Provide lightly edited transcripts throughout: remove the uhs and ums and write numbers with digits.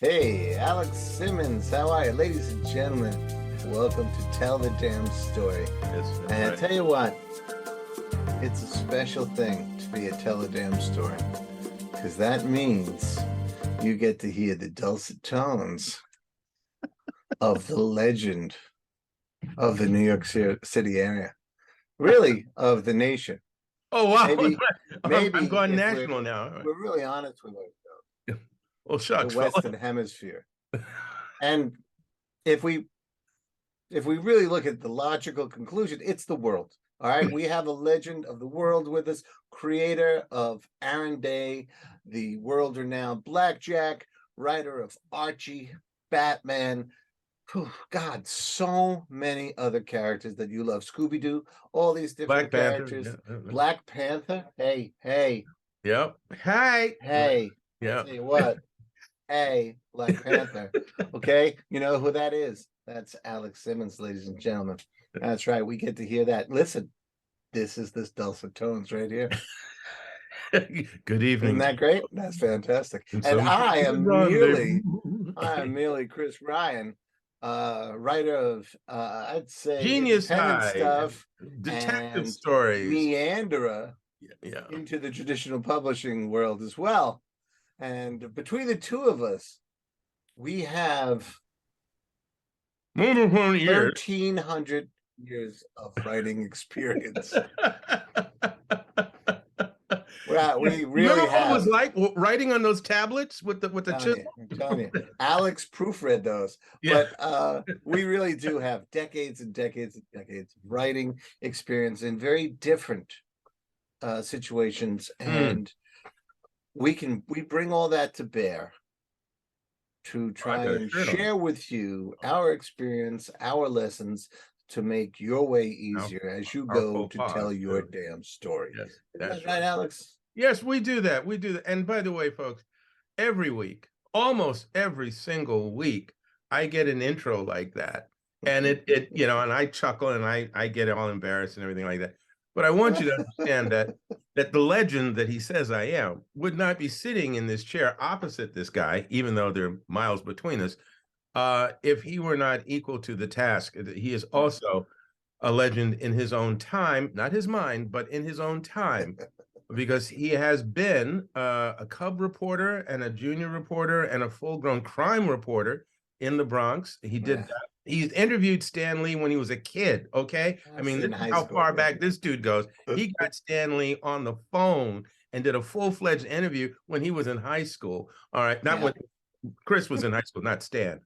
Hey, Alex Simmons, how are you? Ladies and gentlemen, welcome to Tell the Damn Story. That's And I right. tell you what, it's a special thing to be a Tell the Damn Story, because that means you get to hear the dulcet tones of the legend of the New York City area, really of the nation. Oh wow, Maybe, I'm maybe going if we're national now. we're really honest with ourselves, Well, the shucks, fella. Western Hemisphere. And if we really look at the logical conclusion, it's the world. All right. We have a legend of the world with us, creator of Aaron Day, the world renowned Blackjack, writer of Archie, Batman. God, so many other characters that you love. Scooby Doo, all these different Black Panther. characters. Yeah. Black Panther. Hey, hey, Yep. Hi. hey. I Yeah. tell you what. Hey, Black Panther. Okay, you know who that is? That's Alex Simmons, ladies and gentlemen. That's right. We get to hear that. Listen, this is this dulcet tones right here. Good Isn't evening to that you. great? That's fantastic. And And some I am merely Chris Ryan, writer of I'd say Genius independent High stuff detective and stories. meanderer Yeah. into the traditional publishing world as well. And between the two of us, we have More than 1 year. 1,300 years of writing experience. We Remember really what it was have. like writing on those tablets with the chisel? I'm telling you, Alex proofread those, Yeah. but we really do have decades and decades and decades of writing experience in very different situations, and we bring all that to bear to try and share with you our experience, our lessons to make your way easier as you go to tell your damn story. Yes, Isn't that's that right, Alex? Yes, we do that. We do that. And by the way, folks, every week, almost every single week, I get an intro like that. And and I chuckle and I get all embarrassed and everything like that. But I want you to understand that the legend that he says I am would not be sitting in this chair opposite this guy, even though there are miles between us, if he were not equal to the task. He is also a legend in his own time, not his mind, but in his own time, because he has been a cub reporter and a junior reporter and a full-grown crime reporter in the Bronx. He did that. He's interviewed Stan Lee when he was a kid, okay? I mean, this is how far back this dude goes. He got Stan Lee on the phone and did a full-fledged interview when he was in high school. All right, not when Chris was in high school, not Stan.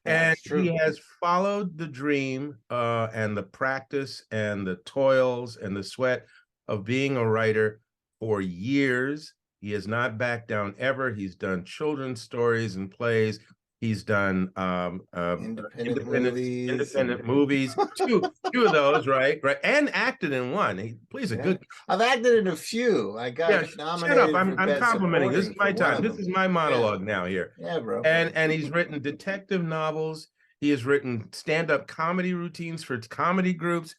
And he has followed the dream and the practice and the toils and the sweat of being a writer for years. He has not backed down ever. He's done children's stories and plays. He's done independent movies. Two of those, right? And acted in one. He plays a good. I've acted in a few. I got nominated. Shut up! I'm complimenting. This is my time. This is my monologue now here. Yeah, bro. And he's written detective novels. He has written stand-up comedy routines for comedy groups.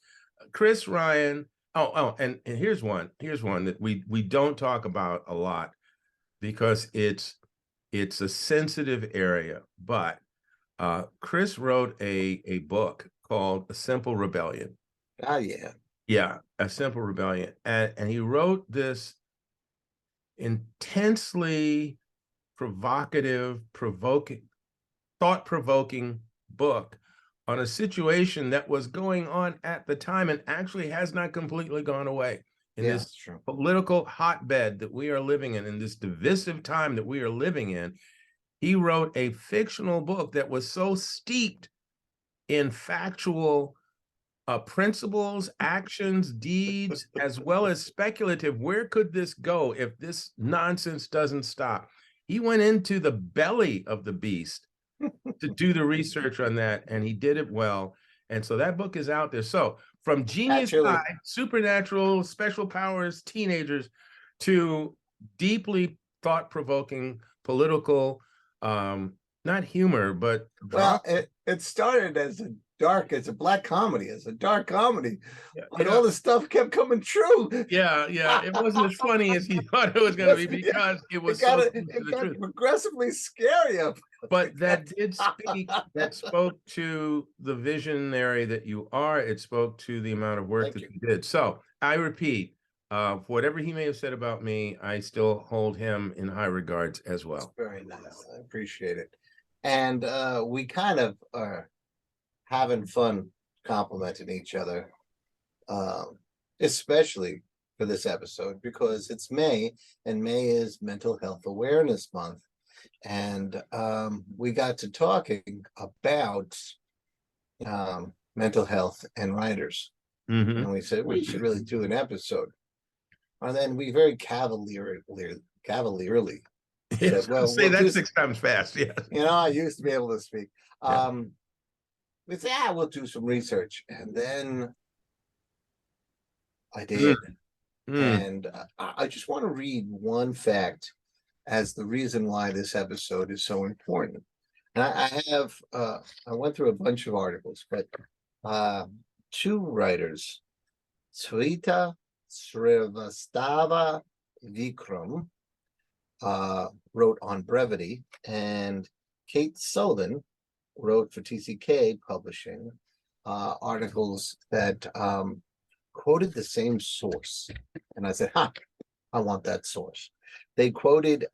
Chris Ryan. And here's one that we don't talk about a lot because it's a sensitive area. But Chris wrote a book called A Simple Rebellion. Oh yeah. Yeah, A Simple Rebellion. And he wrote this intensely provocative, thought-provoking book on a situation that was going on at the time and actually has not completely gone away in this political hotbed that we are living in this divisive time that we are living in. He wrote a fictional book that was so steeped in factual principles, actions, deeds, as well as speculative. Where could this go if this nonsense doesn't stop? He went into the belly of the beast to do the research on that, and he did it well. And so that book is out there. So from genius high, supernatural, special powers, teenagers, to deeply thought-provoking political, not humor, but well, it started as a dark. It's a black comedy. It's a dark comedy. Yeah, But all the stuff kept coming true. yeah, yeah. It wasn't as funny as he thought it was going to be because it was so close to the truth. Progressively scarier. But that did speak, that spoke to the visionary that you are. It spoke to the amount of work that you did. So I repeat, whatever he may have said about me, I still hold him in high regards as well. That's very nice. I appreciate it. And we kind of are having fun complimenting each other, especially for this episode because it's May, and May is Mental Health Awareness Month. And we got to talking about mental health and writers. And we said we should really do an episode. And then we very cavalierly said, well, say that 6 times fast. Yeah. I used to be able to speak. We said, we'll do some research. And then I did. And I just want to read one fact as the reason why this episode is so important. And I went through a bunch of articles, but 2 writers, Sweta Srivastava Vikram, wrote on brevity, and Kate Sullivan wrote for TCK Publishing articles that quoted the same source. And I said, I want that source. They quoted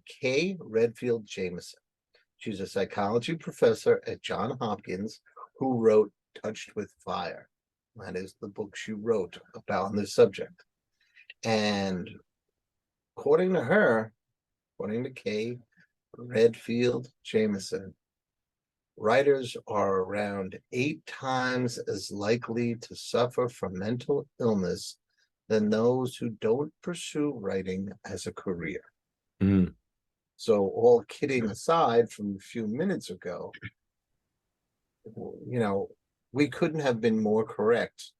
Kay Redfield Jamison. She's a psychology professor at Johns Hopkins who wrote Touched with Fire. That is the book she wrote about this subject. And according to her, according to Kay Redfield Jamison, writers are around 8 times as likely to suffer from mental illness than those who don't pursue writing as a career. So all kidding aside from a few minutes ago, we couldn't have been more correct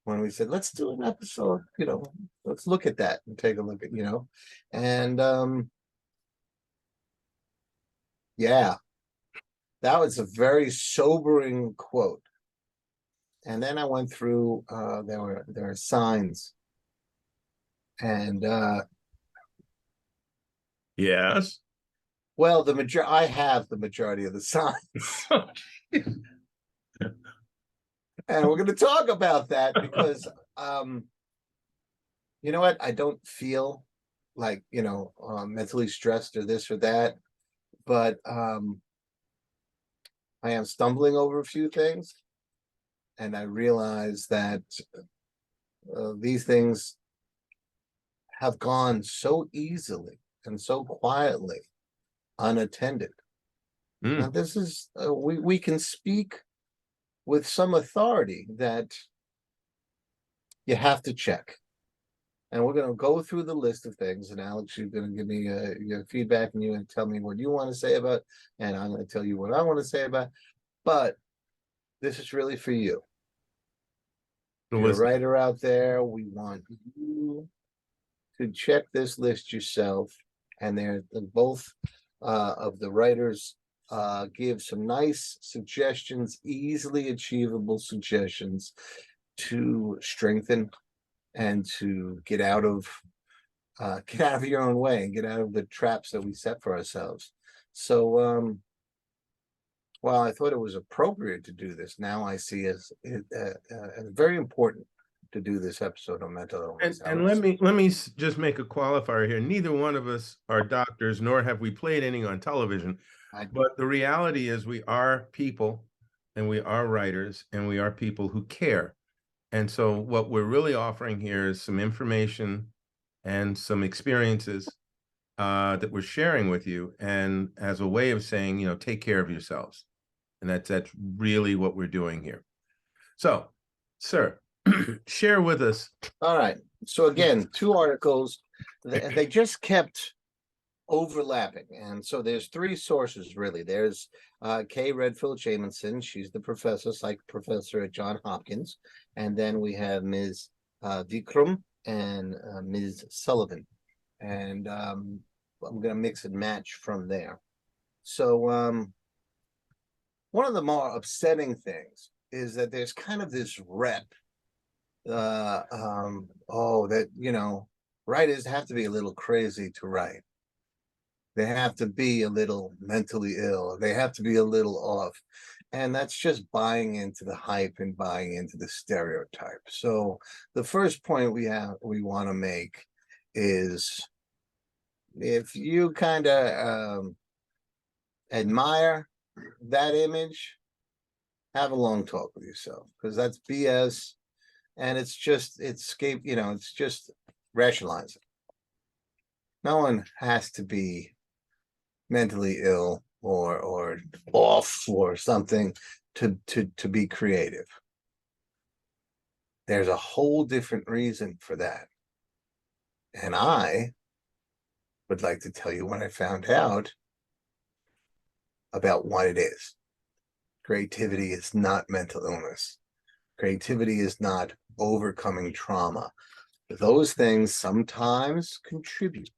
when we said, let's do an episode, let's look at that and take a look at, and yeah, that was a very sobering quote. And then I went through, there are signs. And yes. Well, I have the majority of the signs. And we're going to talk about that because, you know what? I don't feel like, mentally stressed or this or that, but I am stumbling over a few things. And I realize that these things have gone so easily and so quietly, unattended. Now, this is, we can speak with some authority that you have to check. And we're going to go through the list of things. And Alex, you're going to give me your feedback, and you're going to tell me what you want to say about, and I'm going to tell you what I want to say about. But this is really for you. You're a writer out there. We want you to check this list yourself. And they're both of the writers give some nice suggestions, easily achievable suggestions to strengthen and to get out of your own way and get out of the traps that we set for ourselves. So while I thought it was appropriate to do this, now I see as very important to do this episode on mental illness. And let me just make a qualifier here. Neither one of us are doctors, nor have we played any on television. But the reality is we are people, and we are writers, and we are people who care. And so what we're really offering here is some information and some experiences that we're sharing with you, and as a way of saying, take care of yourselves. And that's really what we're doing here. So, sir, share with us. All right. So again, 2 articles. They just kept overlapping. And so there's 3 sources, really. There's Kay Redfield Jamison. She's the psych professor at Johns Hopkins. And then we have Ms. Vikram and Ms. Sullivan. And I'm going to mix and match from there. So one of the more upsetting things is that there's kind of this rep, that, writers have to be a little crazy to write. They have to be a little mentally ill. They have to be a little off. And that's just buying into the hype and buying into the stereotype. So the first point we want to make is, if you kind of admire that image, have a long talk with yourself, because that's BS, and it's just rationalizing. No one has to be mentally ill or off or something to be creative. There's a whole different reason for that. And I would like to tell you when I found out about what it is. Creativity is not mental illness. Creativity is not overcoming trauma. Those things sometimes contribute.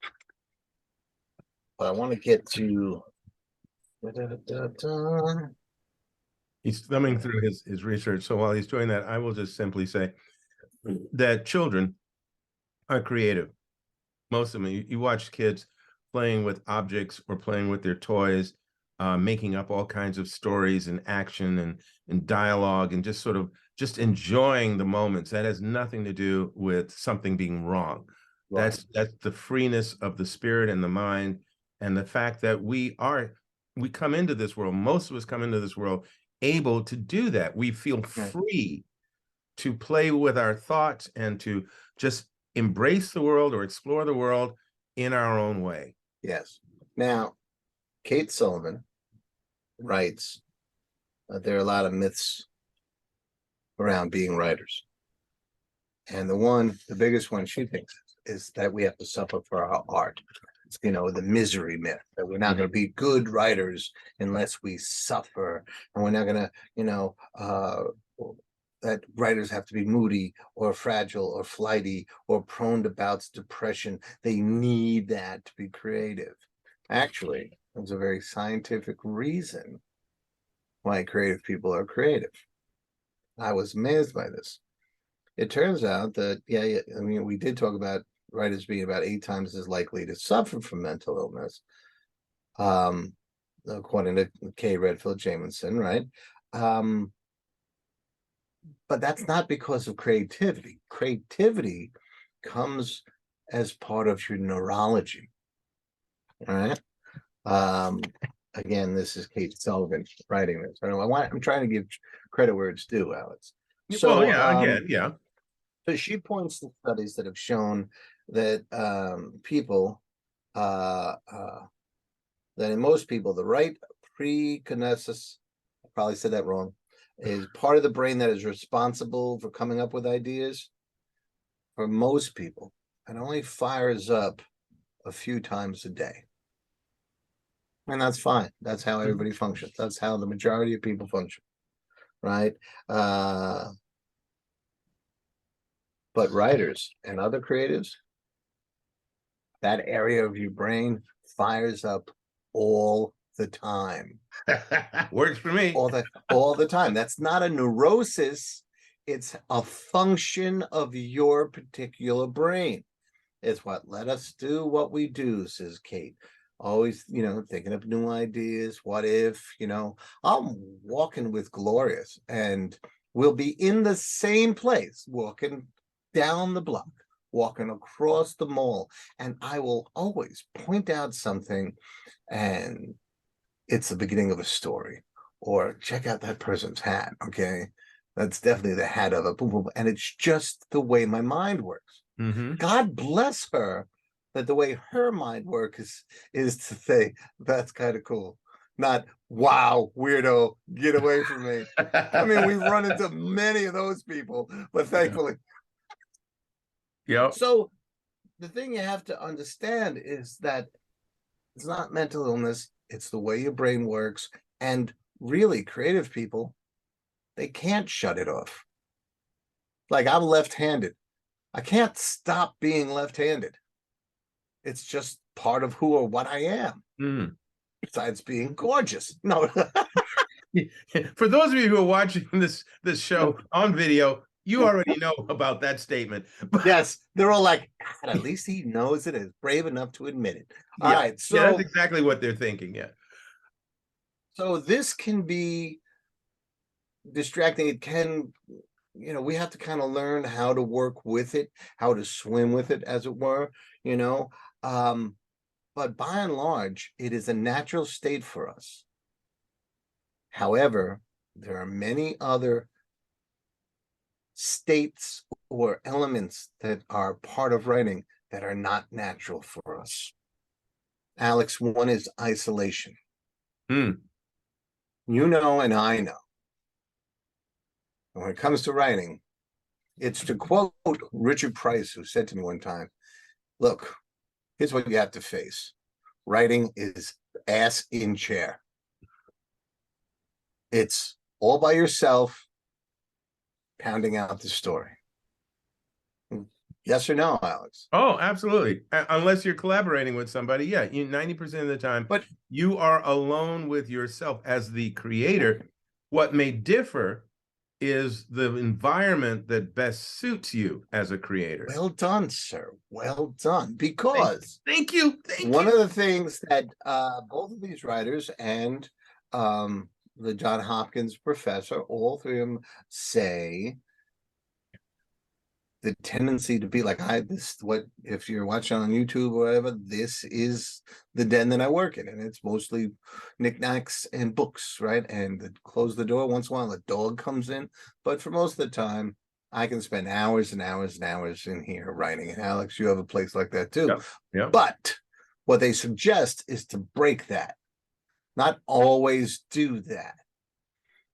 But I want to get to He's thumbing through his research. So while he's doing that, I will just simply say that children are creative. Most of them, you watch kids playing with objects or playing with their toys, making up all kinds of stories and action and dialogue, and just sort of just enjoying the moments. That has nothing to do with something being wrong. Right. That's the freeness of the spirit and the mind, and the fact that we come into this world, most of us come into this world able to do that. We feel free to play with our thoughts and to just embrace the world or explore the world in our own way. Yes. Now, Kate Sullivan writes that there are a lot of myths around being writers. And the biggest one she thinks is that we have to suffer for our art. It's, the misery myth, that we're not going to be good writers unless we suffer. And we're not going to, that writers have to be moody or fragile or flighty or prone to bouts of depression. They need that to be creative. Actually, there's a very scientific reason why creative people are creative. I was amazed by this. It turns out that, we did talk about writers being about 8 times as likely to suffer from mental illness, according to Kay Redfield Jamison, right? But that's not because of creativity. Creativity comes as part of your neurology. All right. Again, this is Kate Sullivan writing this. I'm trying to give credit where it's due, Alex. So, yeah. So she points to studies that have shown that people, that in most people, the right precunesis, I probably said that wrong, is part of the brain that is responsible for coming up with ideas. For most people, it only fires up a few times a day. And that's fine. That's how everybody functions. That's how the majority of people function, right? But writers and other creatives, that area of your brain fires up all the time. Works for me. All the time. That's not a neurosis. It's a function of your particular brain. It's what let us do what we do, says Kate. Always, thinking of new ideas. What if, I'm walking with Glorious and we'll be in the same place, walking down the block, walking across the mall, and I will always point out something, and it's the beginning of a story. Or check out that person's hat. Okay, that's definitely the hat of a boom boom, and it's just the way my mind works. God bless her, that the way her mind works is to say that's kind of cool, not wow, weirdo, get away from me. I mean, we've run into many of those people, but thankfully. Yeah. So the thing you have to understand is that it's not mental illness, it's the way your brain works. And really, creative people, they can't shut it off. Like, I'm left-handed. I can't stop being left-handed. It's just part of who or what I am. Besides being gorgeous. No, For those of you who are watching this show on video, you already know about that statement. Yes, they're all like, God, at least he knows it, is brave enough to admit it. All Yeah, right, yeah, that's so exactly what they're thinking. Yeah. so this can be distracting. It can, we have to kind of learn how to work with it, how to swim with it, as it were, you know. But by and large, it is a natural state for us. However, there are many other states or elements that are part of writing that are not natural for us. Alex, one is isolation. Hmm. You know, and I know. When it comes to writing, it's to quote Richard Price, who said to me one time, look, here's what you have to face. Writing is ass in chair. It's all by yourself, pounding out the story. Yes or no, Alex? Oh, absolutely. Unless you're collaborating with somebody, yeah, 90% of the time, But you are alone with yourself as the creator. What may differ is the environment that best suits you as a creator. well done, sir. Well done. Thank, Because thank you. Thank one you. of the things that both of these writers and the John Hopkins professor, all three of them say the tendency to be like, what if you're watching on YouTube or whatever, this is the den that I work in, and it's mostly knickknacks and books, right? And close the door once in a while, a dog comes in, but for most of the time, I can spend hours and hours and hours in here writing. And Alex, you have a place like that too. Yep. Yep. But what they suggest is to break that, not always do that.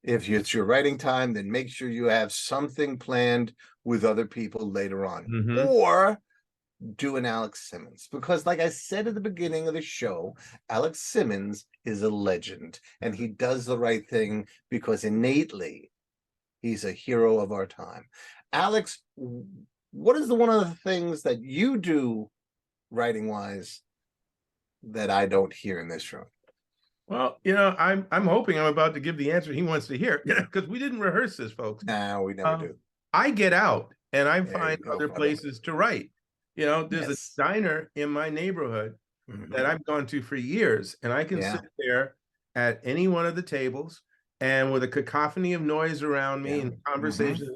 If it's your writing time, then make sure you have something planned with other people later on. Or do an Alex Simmons. Because like I said at the beginning of the show, Alex Simmons is a legend. And he does the right thing because innately he's a hero of our time. Alex, what is one of the things that you do writing-wise that I don't hear in this room? Well, I'm hoping I'm about to give the answer he wants to hear, because we didn't rehearse this, folks. No, we never do. I get out and I There find you go, other brother. places to write. There's Yes. a diner in my neighborhood that I've gone to for years, and I can Yeah. sit there at any one of the tables and with a cacophony of noise around me Yeah. and conversations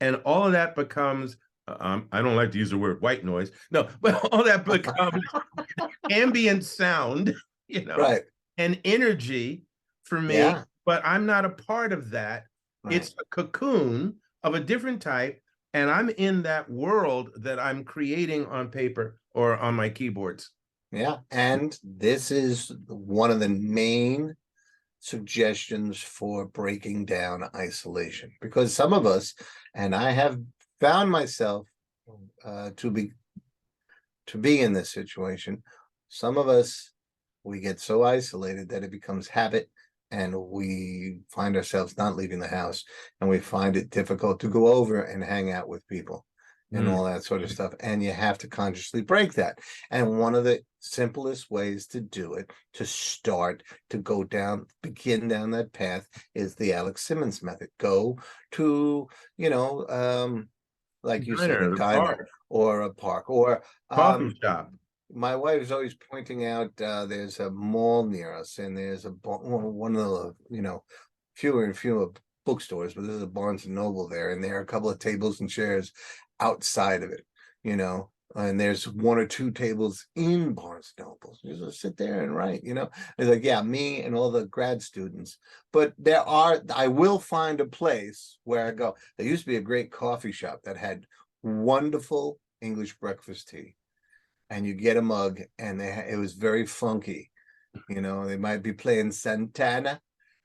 and all of that becomes I don't like to use the word white noise. No, but all that becomes ambient sound, Right. and energy for me. Yeah. But I'm not a part of that. Right. It's a cocoon of a different type, and I'm in that world that I'm creating on paper or on my keyboards. Yeah. And this is one of the main suggestions for breaking down isolation, because some of us, and I have found myself to be in this situation, some of us, we get so isolated that it becomes habit, and we find ourselves not leaving the house, and we find it difficult to go over and hang out with people and all that sort of stuff. And you have to consciously break that. And one of the simplest ways to do it, to start to begin down that path, is the Alex Simmons method. Go to, like you said, a diner or a park or coffee shop. My wife is always pointing out there's a mall near us, and there's one of the fewer and fewer bookstores, but there's a Barnes and Noble there, and there are a couple of tables and chairs outside of it, and there's one or two tables in Barnes and Noble. You just sit there and write, It's like, yeah, me and all the grad students. But I will find a place where I go. There used to be a great coffee shop that had wonderful English breakfast tea. And you get a mug, and it was very funky. They might be playing Santana,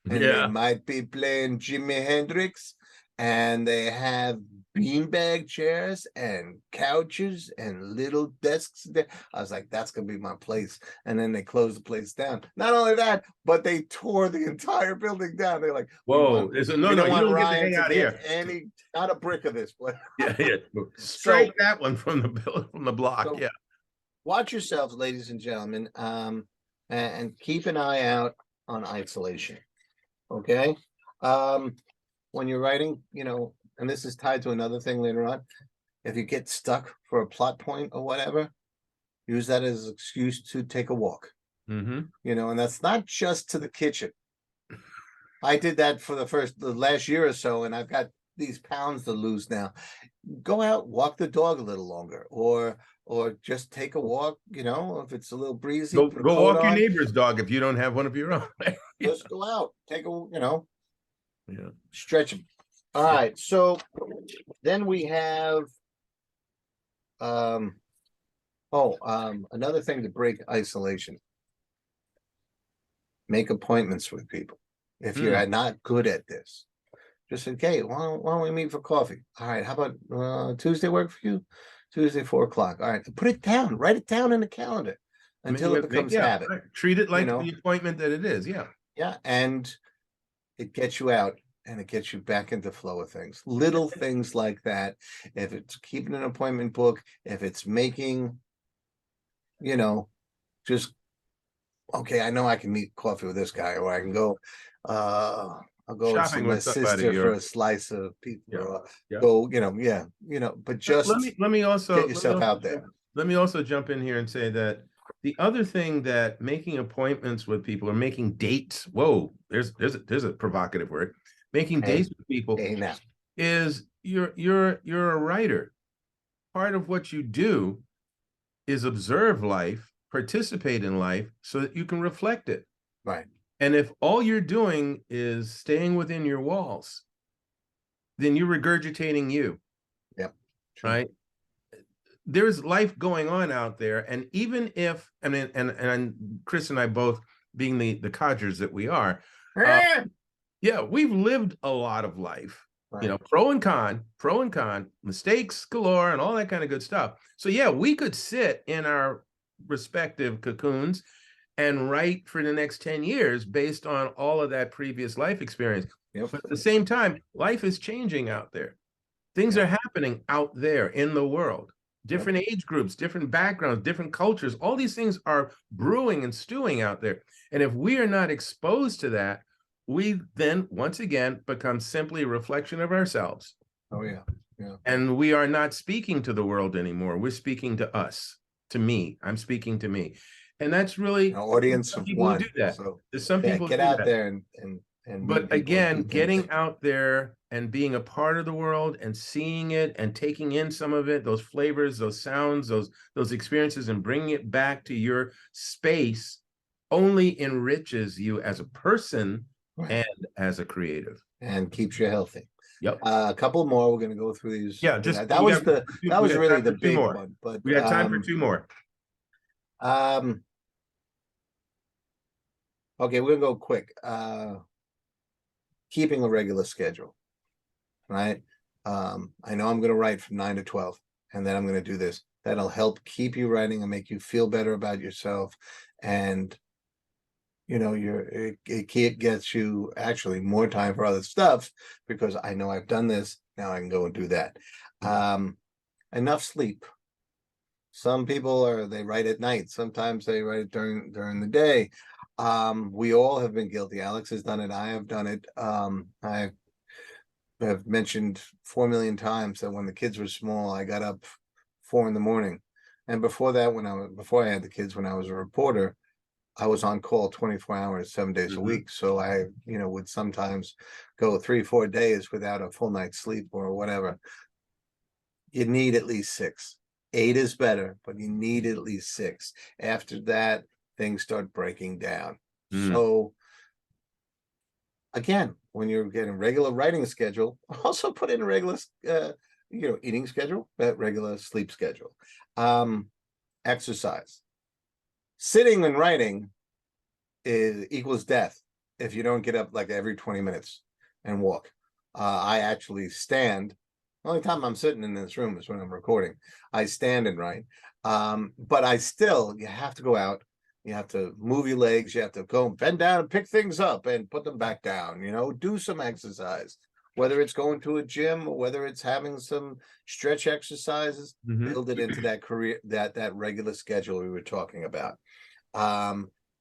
and they might be playing Jimi Hendrix, and they have beanbag chairs and couches and little desks there. I was like, that's gonna be my place. And then they closed the place down. Not only that, but they tore the entire building down. They're like, whoa, we no, you don't get to hang out here. Not a brick of this place. Yeah. Strike that one from the block. So, yeah. Watch yourselves, ladies and gentlemen, and keep an eye out on isolation. Okay. When you're writing, and this is tied to another thing later on, if you get stuck for a plot point or whatever, use that as an excuse to take a walk. Mm-hmm. And that's not just to the kitchen. I did that for the last year or so, and I've got these pounds to lose now. Go out, walk the dog a little longer, or just take a walk, if it's a little breezy, Go put a go coat walk your on, neighbor's dog if you don't have one of your own. Yeah. just go out, take a, Yeah. stretch them. All right, so then we have another thing to break isolation. Make appointments with people. If you're not good at this, just say, okay, why don't we meet for coffee? All right, how about Tuesday work for you? Tuesday, 4 o'clock. All right, put it down, write it down in the calendar until it becomes habit. Right. Treat it like You know? the appointment that it is. Yeah. Yeah, and it gets you out and it gets you back into flow of things. Little things like that. If it's keeping an appointment book, if it's making, just okay, I know I can meet coffee with this guy, or I can go I'll go and see Shopping my with somebody. sister for a slice of pizza, Yeah. or Yeah. go, but just let me also get yourself out there. Let me also jump in here and say that the other thing that making appointments with people or making dates, whoa, there's a provocative word. Making dates with people now. is you're a writer. Part of what you do is observe life, participate in life so that you can reflect it. Right. And if all you're doing is staying within your walls, then you're regurgitating you. Yep. True. Right. There's life going on out there. And even if, I mean, and Chris and I both being the codgers that we are, yeah, we've lived a lot of life, right. Pro and con, mistakes galore and all that kind of good stuff. So yeah, we could sit in our respective cocoons and write for the next 10 years based on all of that previous life experience. Yep. But at the same time, life is changing out there. Things are happening out there in the world. Different age groups, different backgrounds, different cultures. All these things are brewing and stewing out there. And if we are not exposed to that, we then once again become simply a reflection of ourselves. Oh yeah. Yeah. And we are not speaking to the world anymore. We're speaking to us, to me. I'm speaking to me. And that's really an audience of people one. who do that. So There's some people get who do out that. there and but again, getting out there and being a part of the world and seeing it and taking in some of it, those flavors, those sounds, those experiences, and bringing it back to your space only enriches you as a person and as a creative. And keeps you healthy. Yep. A couple more. We're going to go through these. Yeah, just that was really the big more. one. But we got time for two more. Okay, we're gonna go quick. Keeping a regular schedule, right? I know I'm gonna write from 9 to 12, and then I'm gonna do this. That'll help keep you writing and make you feel better about yourself, and it gets you actually more time for other stuff because I know I've done this. Now I can go and do that. Enough sleep. Some people they write at night. Sometimes they write during the day. We all have been guilty. Alex has done it. I have done it. I have mentioned 4 million times that when the kids were small, I got up 4 a.m. And before that, before I had the kids, when I was a reporter, I was on call 24 hours, 7 days a week. So I, would sometimes go 3-4 days without a full night's sleep or whatever. You need at least 6. 8 is better, but you need at least 6. After that, things start breaking down. So again, when you're getting regular writing schedule, also put in a regular, eating schedule, regular sleep schedule. Exercise. Sitting and writing equals death if you don't get up like every 20 minutes and walk. I actually stand. The only time I'm sitting in this room is when I'm recording. I stand and write. But you have to go out. You have to move your legs. You have to go bend down and pick things up and put them back down. Do some exercise, whether it's going to a gym or whether it's having some stretch exercises. Build it into that regular schedule we were talking about.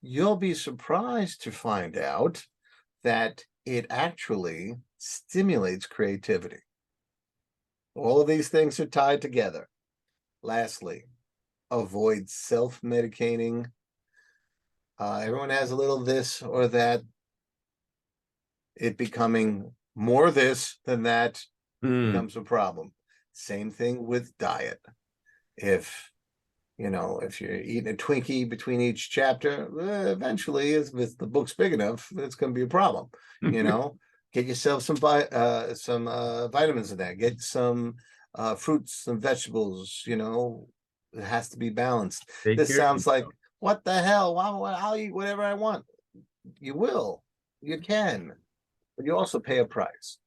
You'll be surprised to find out that it actually stimulates creativity. All of these things are tied together. Lastly, avoid self-medicating. Everyone has a little this or that. It becoming more this than that becomes a problem. Same thing with diet. If if you're eating a Twinkie between each chapter, eventually, if the book's big enough, it's going to be a problem. Get yourself some vitamins in there. Get some fruits and vegetables. It has to be balanced. Take This care of sounds like, yourself. what the hell? I'll eat whatever I want. You will. You can. But you also pay a price.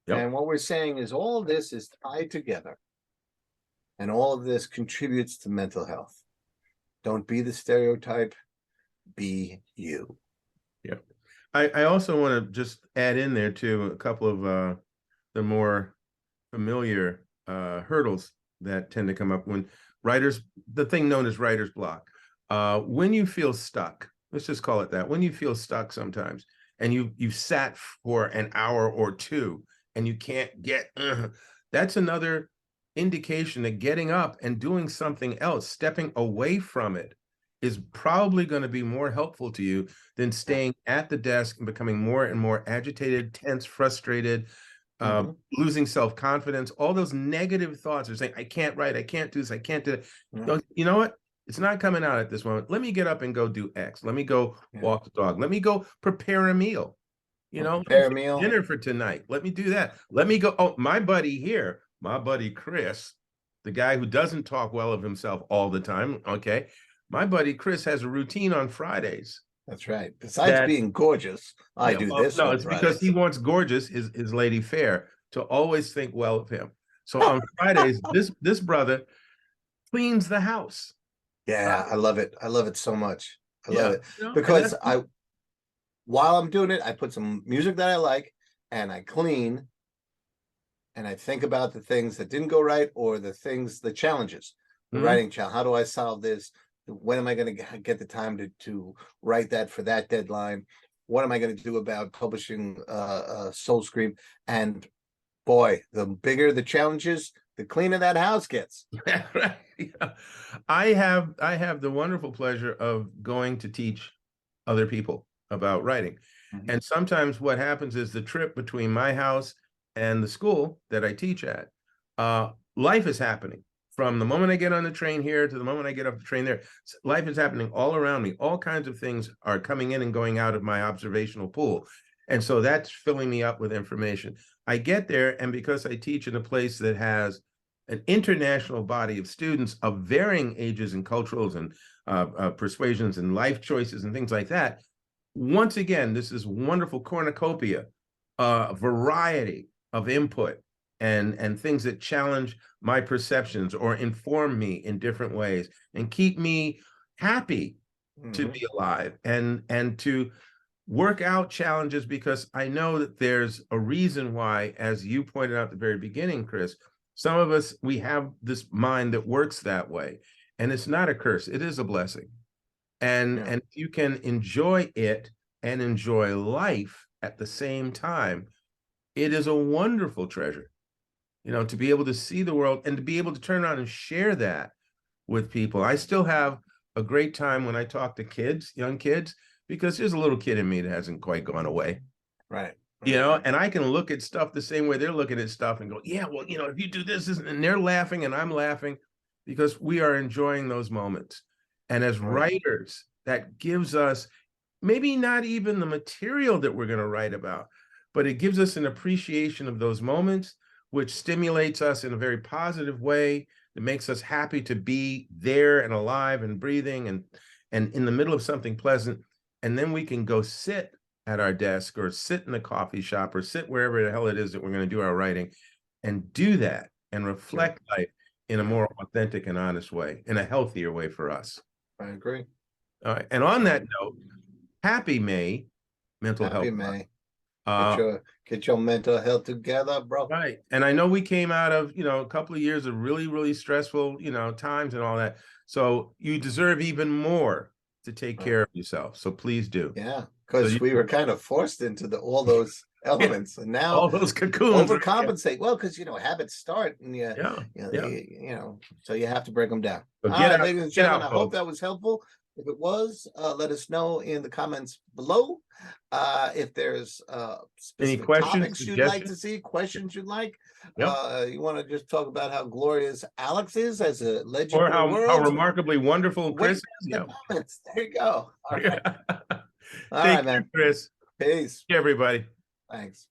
Yep. And what we're saying is all of this is tied together. And all of this contributes to mental health. Don't be the stereotype, be you. Yeah. I also want to just add in there too a couple of the more familiar hurdles that tend to come up when the thing known as writer's block. When you feel stuck, let's just call it that. When you feel stuck sometimes and you've sat for an hour or two and you can't get, that's another indication that getting up and doing something else, stepping away from it, is probably going to be more helpful to you than staying at the desk and becoming more and more agitated, tense, frustrated, losing self-confidence. All those negative thoughts are saying, I can't write, I can't do this, I can't do it. You know what? It's not coming out at this moment. Let me get up and go do X. Let me go walk the dog. Let me go prepare a meal. Prepare a meal. Dinner for tonight. Let me do that. Let me go. Oh, my buddy here, my buddy Chris, the guy who doesn't talk well of himself all the time. Okay. My buddy Chris has a routine on Fridays. That's right. Besides being gorgeous, I do this. No, on it's Fridays. because he wants gorgeous, his lady fair, to always think well of him. So on Fridays, this brother cleans the house. Yeah, I love it. I love it so much. I love it You know, because while I'm doing it, I put some music that I like and I clean and I think about the things that didn't go right or the challenges, the writing challenge. How do I solve this? When am I going to get the time to write that for that deadline? What am I going to do about publishing Soul Scream? And boy, the bigger the challenges, the cleaner that house gets. Right. Yeah. I have the wonderful pleasure of going to teach other people about writing. And sometimes what happens is the trip between my house and the school that I teach at, life is happening. From the moment I get on the train here to the moment I get off the train there, life is happening all around me. All kinds of things are coming in and going out of my observational pool. And so that's filling me up with information. I get there, and because I teach in a place that has an international body of students of varying ages and cultures and persuasions and life choices and things like that, once again, this is wonderful cornucopia, variety of input and things that challenge my perceptions or inform me in different ways and keep me happy to be alive and to work out challenges, because I know that there's a reason why, as you pointed out at the very beginning, Chris, some of us, we have this mind that works that way, and it's not a curse, it is a blessing. And if you can enjoy it and enjoy life at the same time, it is a wonderful treasure, to be able to see the world and to be able to turn around and share that with people. I still have a great time when I talk to kids, young kids, because there's a little kid in me that hasn't quite gone away. Right. And I can look at stuff the same way they're looking at stuff and go, yeah, well, if you do this, and they're laughing and I'm laughing because we are enjoying those moments. And as writers, that gives us maybe not even the material that we're going to write about, but it gives us an appreciation of those moments, which stimulates us in a very positive way. It makes us happy to be there and alive and breathing and in the middle of something pleasant. And then we can go sit at our desk or sit in the coffee shop or sit wherever the hell it is that we're going to do our writing and do that and reflect life in a more authentic and honest way, in a healthier way for us. I agree. All right. And on that note, happy May, Mental Health. Happy May. Get your mental health together, bro. Right. And I know we came out of, a couple of years of really, really stressful, times and all that. So you deserve even more to take Right. care of yourself. So please do. Yeah, because you- we were kind of forced into all those elements, and now All those cocoons. right? overcompensate. Well, because habits start, and Yeah. Yeah. so you have to break them down. So All get right, out, ladies and get gentlemen, out, I hope folks. that was helpful. If it was, let us know in the comments below. If there's specific questions, topics you'd like to suggestions? see, questions you'd like, Yep. you want to just talk about how glorious Alex is as a legend Or of the how world, remarkably wonderful wait Chris is. in the Yeah. comments. There you go. All right, Take all right, care, man. Chris. Peace. Everybody. Thanks.